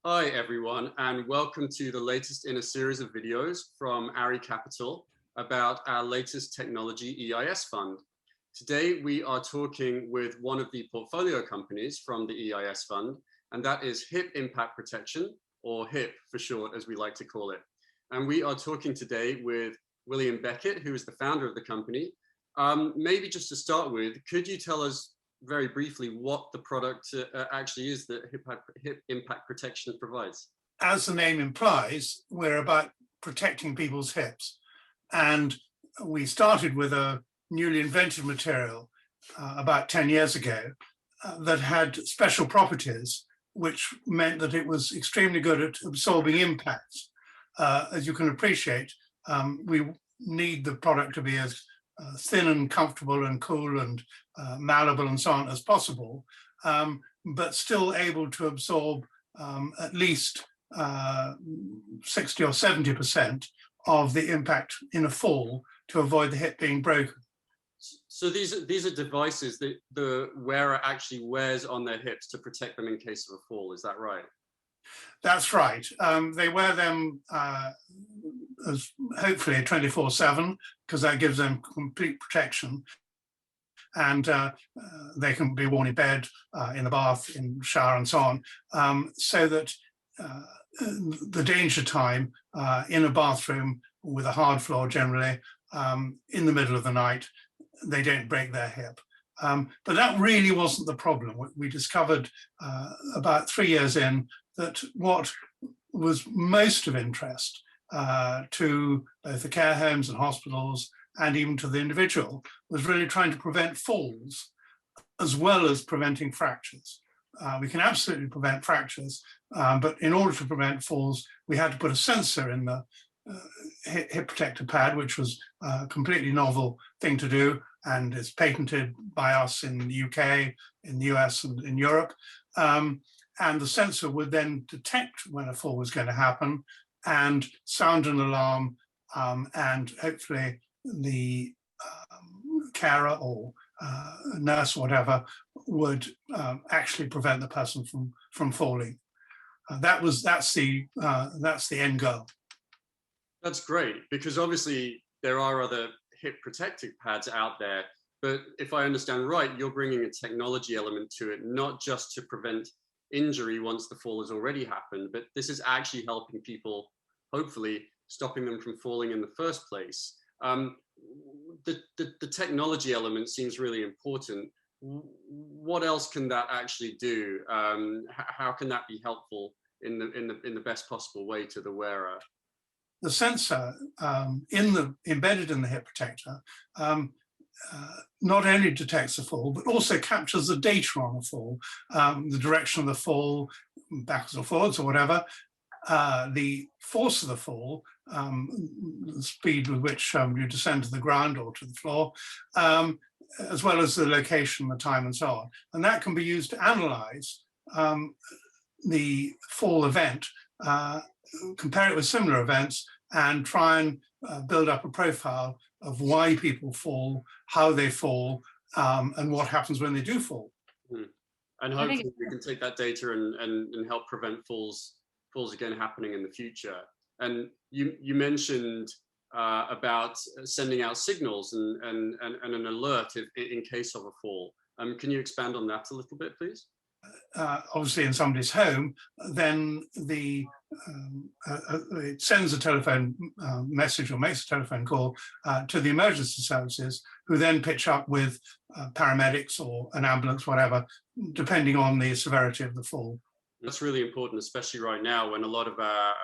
Hi everyone, and welcome to the latest in a series of videos from ARIE Capital about our latest technology EIS fund. Today we are talking with one of the portfolio companies from the EIS fund, and that is HIP Impact Protection, or HIP for short, as we like to call it. And we are talking today with William Beckett, who is the founder of the company. Maybe just to start with, could you tell us very briefly what the product actually is that HIP Impact Protection provides? As the name implies, we're about protecting people's hips. And we started with a newly invented material about 10 years ago that had special properties, which meant that it was extremely good at absorbing impacts. As you can appreciate, we need the product to be as thin and comfortable and cool and malleable and so on as possible, but still able to absorb at least 60 or 70% of the impact in a fall to avoid the hip being broken. So these are devices that the wearer actually wears on their hips to protect them in case of a fall, is that right? That's right. They wear them as hopefully 24/7, because that gives them complete protection. And they can be worn in bed, in the bath, in the shower, and so on, so that the danger time in a bathroom with a hard floor generally, in the middle of the night, they don't break their hip. But that really wasn't the problem. We discovered about 3 years in that what was most of interest to both the care homes and hospitals and even to the individual was really trying to prevent falls as well as preventing fractures. We can absolutely prevent fractures, but in order to prevent falls, we had to put a sensor in the hip protector pad, which was a completely novel thing to do, and is patented by us in the UK, in the US, and in Europe. And the sensor would then detect when a fall was going to happen and sound an alarm, and hopefully the carer or nurse or whatever would actually prevent the person from falling. That's the end goal. That's great, because obviously there are other hip protective pads out there, but if I understand right, you're bringing a technology element to it, not just to prevent injury once the fall has already happened, but this is actually helping people, hopefully stopping them from falling in the first place. The technology element seems really important. What else can that actually do? How can that be helpful in the best possible way to the wearer? The sensor embedded in the hip protector not only detects the fall, but also captures the data on the fall, the direction of the fall, backwards or forwards or whatever, the force of the fall, the speed with which you descend to the ground or to the floor, as well as the location, the time, and so on. And that can be used to analyze the fall event, compare it with similar events, and try and build up a profile of why people fall, how they fall, and what happens when they do fall. And hopefully we can take that data and help prevent falls again happening in the future. And you mentioned about sending out signals and an alert in case of a fall. Can you expand on that a little bit, please? Obviously in somebody's home, then it sends a telephone message or makes a telephone call to the emergency services, who then pitch up with paramedics or an ambulance, whatever, depending on the severity of the fall. That's really important, especially right now when a lot of our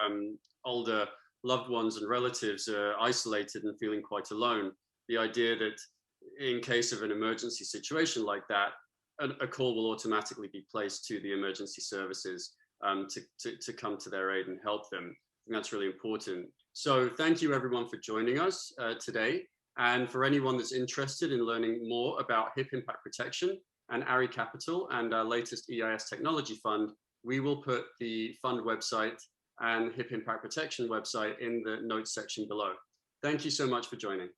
older loved ones and relatives are isolated and feeling quite alone. The idea that in case of an emergency situation like that, a call will automatically be placed to the emergency services to come to their aid and help them. And that's really important. So thank you everyone for joining us today. And for anyone that's interested in learning more about HIP Impact Protection and ARIE Capital and our latest EIS Technology Fund, we will put the fund website and HIP Impact Protection website in the notes section below. Thank you so much for joining.